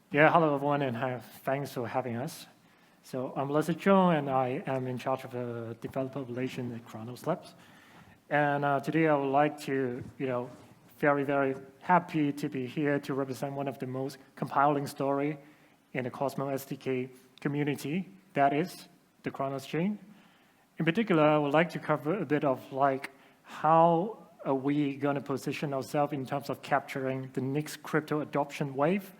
Yeah, hello everyone, and thanks for having us. So I'm Cheung, and I am in charge of the developer relations at Cronos Labs. And today I would like to, very, very happy to be here to represent one of the most compelling story in the Cosmos SDK community, that is the Cronos chain. In particular, I would like to cover a bit of how are we going to position ourselves in terms of capturing the next crypto adoption wave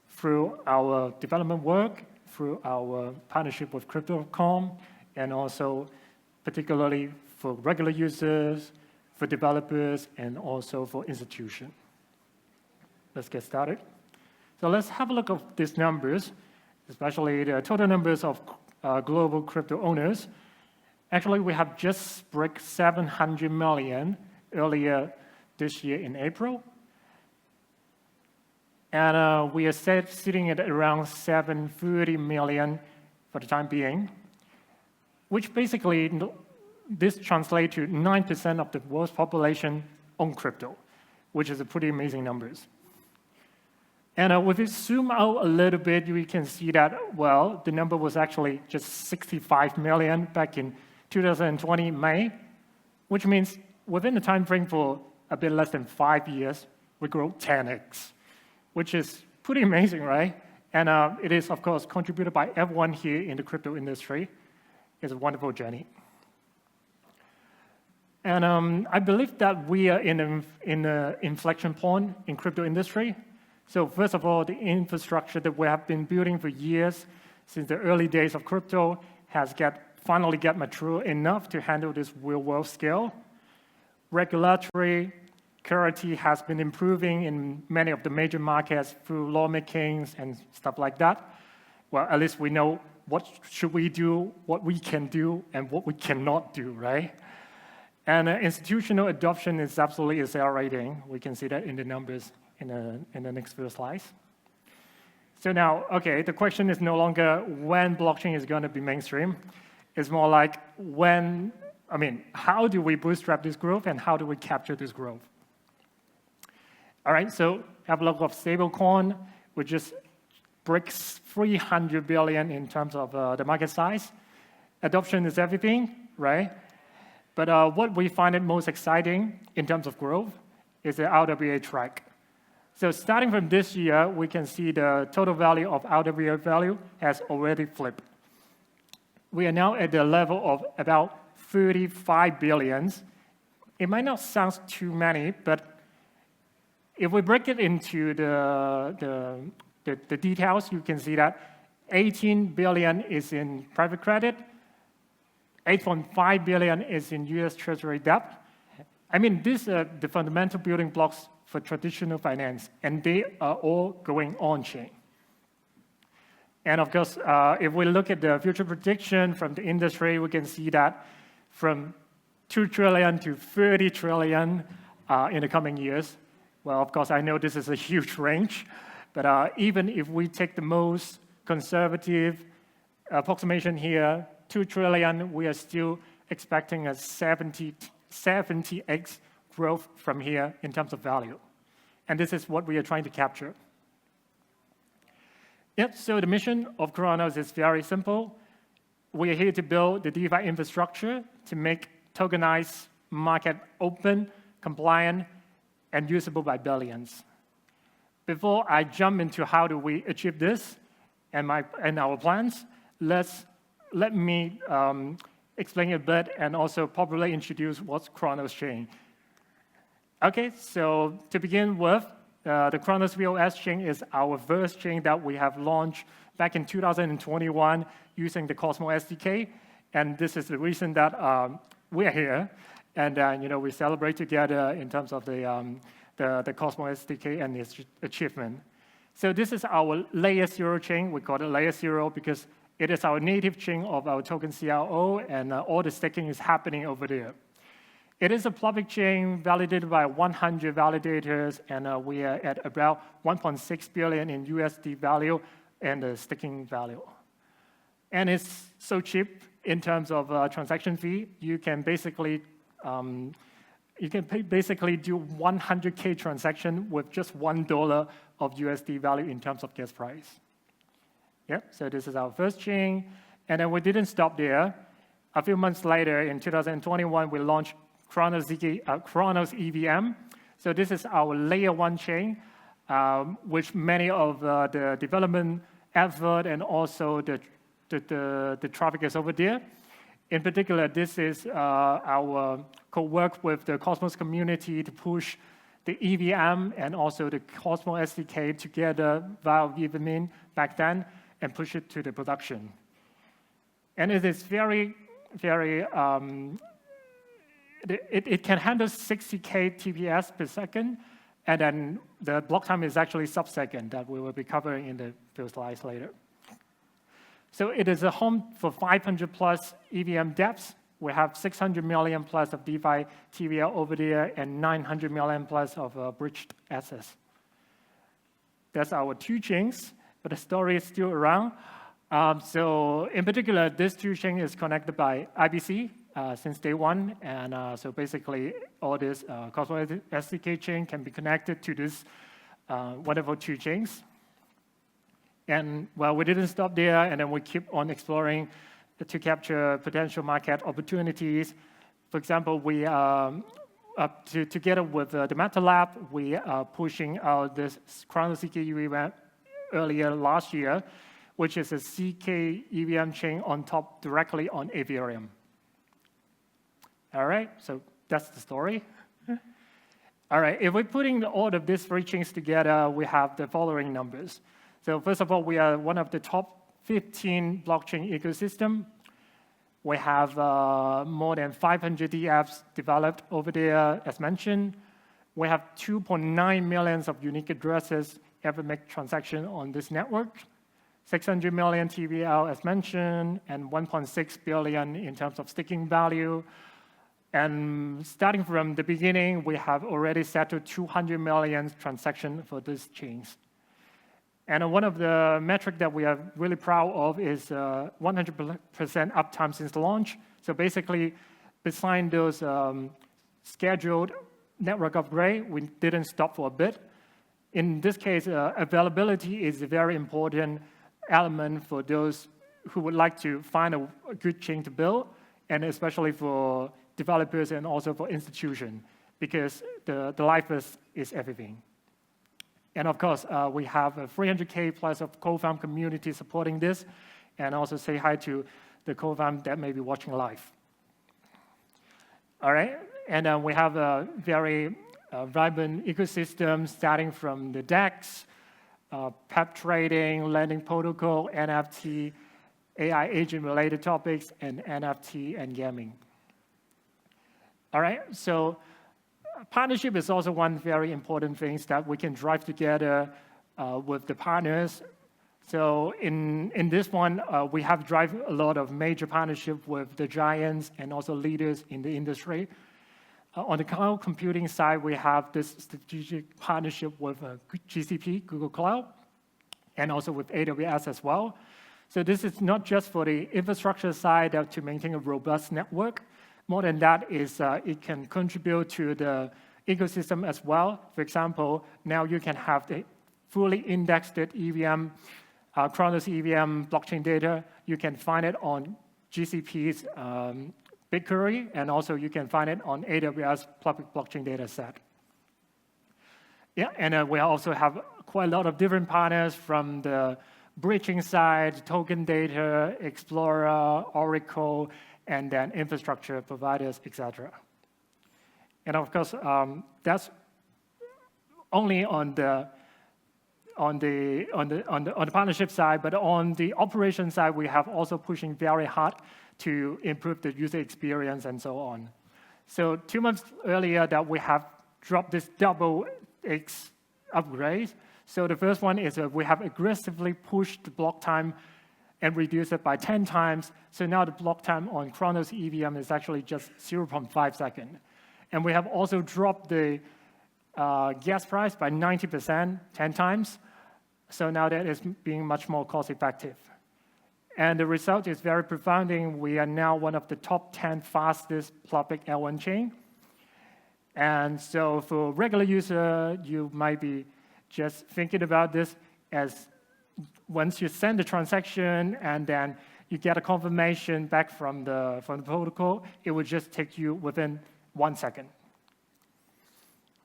through our development work, through our partnership with Crypto.com, and also particularly for regular users, for developers, and also for institutions. Let's get started. So let's have a look at these numbers, especially the total numbers of global crypto owners. Actually, we have just broke 700 million earlier this year in April. And we are sitting at around 730 million for the time being, which basically, this translates to 9% of the world's population own crypto, which is a pretty amazing numbers. And if we zoom out a little bit, we can see that, well, the number was actually just 65 million back in 2020 May, which means within the time frame for a bit less than 5 years, we grew 10x. Which is pretty amazing, right? And it is, of course, contributed by everyone here in the crypto industry. It's a wonderful journey. And I believe that we are in an inflection point in crypto industry. So first of all, the infrastructure that we have been building for years, since the early days of crypto, has finally got mature enough to handle this real-world scale. Regulatory clarity has been improving in many of the major markets through lawmakings and stuff like that. Well, at least we know what should we do, what we can do, and what we cannot do, right? And institutional adoption is absolutely accelerating. We can see that in the numbers in the next few slides. So now, okay, the question is no longer when blockchain is going to be mainstream. It's more like how do we bootstrap this growth and how do we capture this growth? All right, so have a look at stablecoin, which just breaks 300 billion in terms of the market size. Adoption is everything, right? But what we find it most exciting in terms of growth is the RWA track. So starting from this year, we can see the total value of RWA value has already flipped. We are now at the level of about 35 billions. It might not sound too many, but if we break it into the details, you can see that 18 billion is in private credit, 8.5 billion is in US Treasury debt. I mean, these are the fundamental building blocks for traditional finance, and they are all going on-chain. And of course, if we look at the future prediction from the industry, we can see that from 2 trillion to 30 trillion in the coming years. Well, of course, I know this is a huge range, but even if we take the most conservative approximation here, 2 trillion, we are still expecting a 70x growth from here in terms of value. And this is what we are trying to capture. Yep, so the mission of Cronos is very simple. We are here to build the DeFi infrastructure to make tokenized market open, compliant, and usable by billions. Before I jump into how do we achieve this and our plans, let me explain a bit and also properly introduce what's Cronos chain. Okay, so to begin with, the Cronos VOS chain is our first chain that we have launched back in 2021 using the Cosmos SDK, and this is the reason that we are here. And we celebrate together in terms of the Cosmos SDK and its achievement. So this is our layer 0 chain. We call it layer 0 because it is our native chain of our token CRO, and all the staking is happening over there. It is a public chain validated by 100 validators, and we are at about 1.6 billion in USD value and the staking value. And it's so cheap in terms of transaction fee. You can basically do 100K transaction with just $1 of USD value in terms of gas price. Yep, so this is our first chain. And then we didn't stop there. A few months later, in 2021, we launched Cronos EVM. So this is our layer 1 chain, which many of the development effort and also the traffic is over there. In particular, this is our co-work with the Cosmos community to push the EVM and also the Cosmos SDK together via Vivamin back then and push it to the production. And it is very, very, it can handle 60K TPS per second, and then the block time is actually sub-second that we will be covering in the few slides later. So it is a home for 500 plus EVM dApps. We have 600 million plus of DeFi TVL over there and 900 million plus of bridged assets. That's our two chains, but the story is still around. So in particular, this two chain is connected by IBC since day one. And so basically, all this Cosmos SDK chain can be connected to this wonderful two chains. And well, we didn't stop there, and then we keep on exploring to capture potential market opportunities. For example, we together with the Meta Lab, we are pushing out this Cronos CK EVM earlier last year, which is a CK EVM chain on top directly on Ethereum. All right, so that's the story. All right, if we're putting all of these three chains together, we have the following numbers. So first of all, we are one of the top 15 blockchain ecosystem. We have more than 500 dApps developed over there, as mentioned. We have 2.9 million of unique addresses ever make transaction on this network. 600 million TVL, as mentioned, and 1.6 billion in terms of staking value. And starting from the beginning, we have already settled 200 million transactions for these chains. And one of the metrics that we are really proud of is 100% uptime since launch. So basically, besides those scheduled network upgrade, we didn't stop for a bit. In this case, availability is a very important element for those who would like to find a good chain to build, and especially for developers and also for institutions, because the life is everything. And of course, we have a 300K plus of co-found community supporting this, and also say hi to the co-found that may be watching live. All right, and we have a very vibrant ecosystem starting from the DEX, PEP trading, lending protocol, NFT, AI agent-related topics, and NFT and gaming. All right, so partnership is also one very important thing that we can drive together with the partners. So in this one, we have driven a lot of major partnership with the giants and also leaders in the industry. On the cloud computing side, we have this strategic partnership with GCP, Google Cloud, and also with AWS as well. So this is not just for the infrastructure side to maintain a robust network. More than that is it can contribute to the ecosystem as well. For example, now you can have the fully indexed EVM, Cronos EVM blockchain data. You can find it on GCP's BigQuery, and also you can find it on AWS public blockchain data set. Yeah, and we also have quite a lot of different partners from the bridging side, token data, Explorer, Oracle, and then infrastructure providers, etc. And of course, that's only on the partnership side, but on the operation side, we have also pushing very hard to improve the user experience and so on. So 2 months earlier that we have dropped this double X upgrade. So the first one is we have aggressively pushed the block time and reduced it by 10 times. So now the block time on Cronos EVM is actually just 0.5 seconds. And we have also dropped the gas price by 90%, 10 times. So now that is being much more cost effective. And the result is very profound. We are now one of the top 10 fastest public L1 chain. And so for regular user, you might be Just thinking about this as once you send the transaction and then you get a confirmation back from the protocol, it will just take you within 1 second.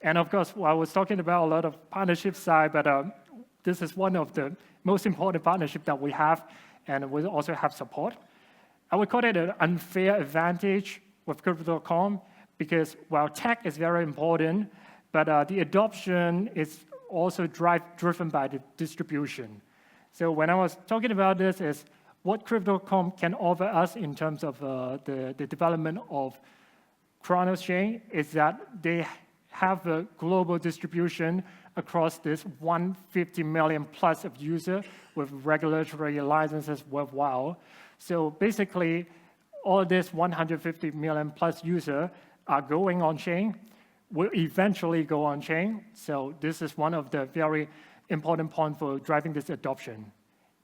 And of course, I was talking about a lot of partnership side, but this is one of the most important partnerships that we have, and we also have support. I would call it an unfair advantage with Crypto.com because while tech is very important, but the adoption is also driven by the distribution. So when I was talking about this is what Crypto.com can offer us in terms of the development of Cronos chain is that they have a global distribution across this 150 million plus of users with regulatory licenses worldwide. So basically, all this 150 million plus users are going on chain, will eventually go on chain. So this is one of the very important points for driving this adoption.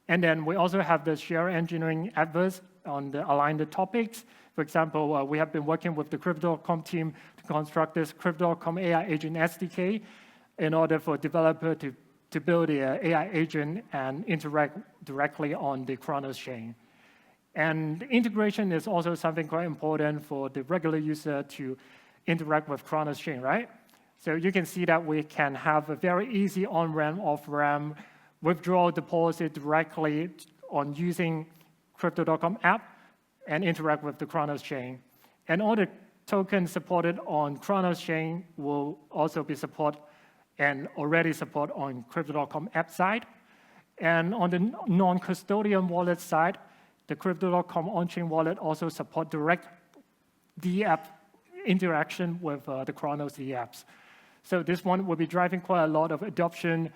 And then we also have the share engineering efforts on the aligned topics. For example, we have been working with the Crypto.com team to construct this Crypto.com AI agent SDK in order for developer to build the AI agent and interact directly on the Cronos chain. And integration is also something quite important for the regular user to interact with Cronos chain, right? So you can see that we can have a very easy on-ramp, off-ramp, withdraw deposit directly on using Crypto.com app and interact with the Cronos chain. And all the tokens supported on Cronos chain will also be supported and already support on Crypto.com app side. And on the non-custodian wallet side, the Crypto.com on-chain wallet also support direct dApp interaction with the Cronos dApps. So this one will be driving quite a lot of adoption,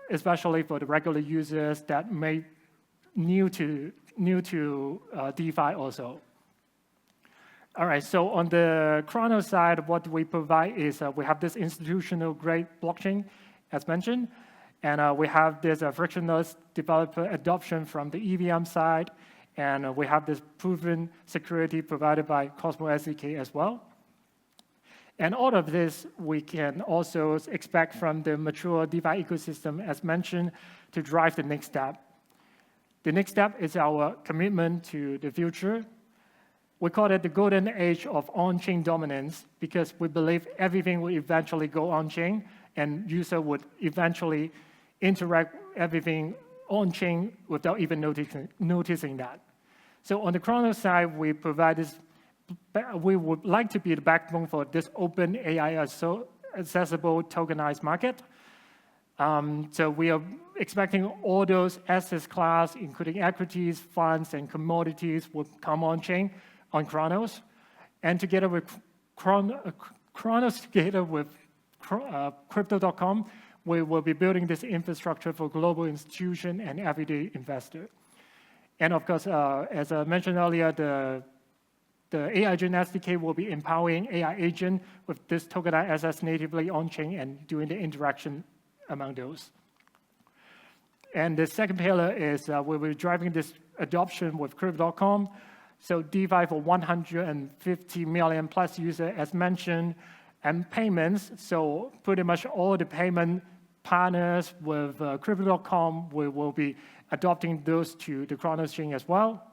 especially for the regular users that may new to DeFi also. All right, so on the Cronos side, what we provide is we have this institutional grade blockchain, as mentioned, and we have this frictionless developer adoption from the EVM side, and we have this proven security provided by Cosmos SDK as well. And all of this we can also expect from the mature DeFi ecosystem, as mentioned, to drive the next step. The next step is our commitment to the future. We call it the golden age of on-chain dominance because we believe everything will eventually go on-chain and user would eventually interact everything on-chain without even noticing that. So on the Cronos side, we provide this. We would like to be the backbone for this open AI accessible tokenized market. So we are expecting all those asset class, including equities, funds, and commodities, will come on-chain on Cronos. And together with Cronos, together with Crypto.com, we will be building this infrastructure for global institution and everyday investor. And of course, as I mentioned earlier, the AI agent SDK will be empowering AI agent with this tokenized assets natively on-chain and doing the interaction among those. And the second pillar is we'll be driving this adoption with Crypto.com. So DeFi for 150 million plus users, as mentioned, and payments. So pretty much all the payment partners with Crypto.com, we will be adopting those to the Cronos chain as well.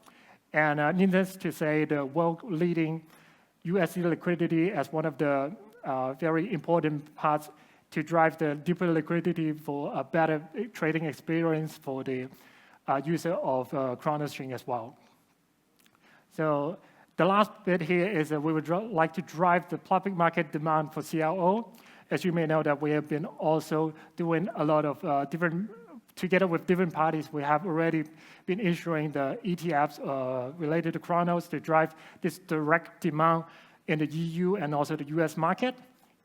And needless to say, the world-leading USD liquidity as one of the very important parts to drive the deeper liquidity for a better trading experience for the user of Cronos chain as well. So the last bit here is that we would like to drive the public market demand for CRO. As you may know, that we have been also doing a lot of together with different parties, we have already been issuing the ETFs related to Cronos to drive this direct demand in the EU and also the US market.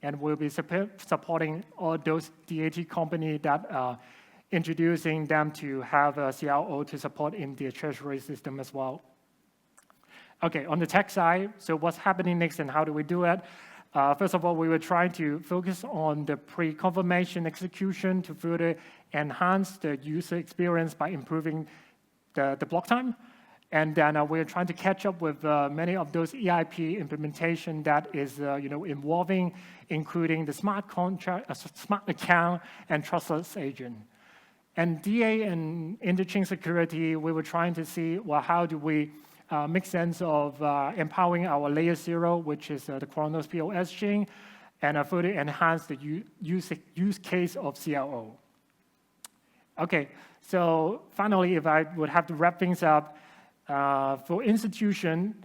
And we'll be supporting all those DAT companies that are introducing them to have a CRO to support in their treasury system as well. Okay, on the tech side, so what's happening next and how do we do it? First of all, we were trying to focus on the pre-confirmation execution to further enhance the user experience by improving the block time. And then we're trying to catch up with many of those EIP implementation that is involving, including the smart contract, smart account, and trustless agent. And DA and interchain security, we were trying to see, well, how do we make sense of empowering our layer 0, which is the Cronos POS chain, and further enhance the use case of CLO. Okay, so finally, if I would have to wrap things up, for institution,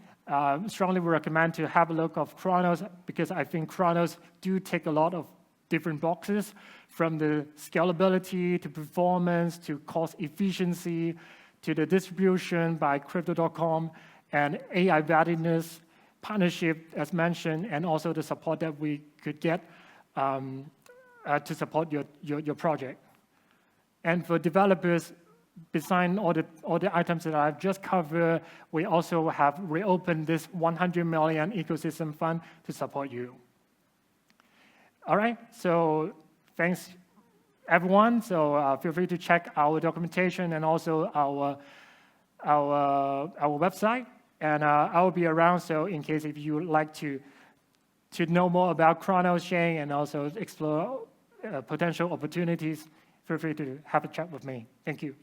strongly recommend to have a look of Cronos, because I think Cronos do tick a lot of different boxes, from the scalability to performance to cost efficiency to the distribution by Crypto.com and AI validness, partnership as mentioned, and also the support that we could get to support your project. And for developers, besides all the items that I've just covered, we also have reopened this 100 million ecosystem fund to support you. All right, so thanks everyone. So feel free to check our documentation and also our website. And I will be around, so in case if you would like to know more about Cronos chain and also explore potential opportunities, feel free to have a chat with me. Thank you.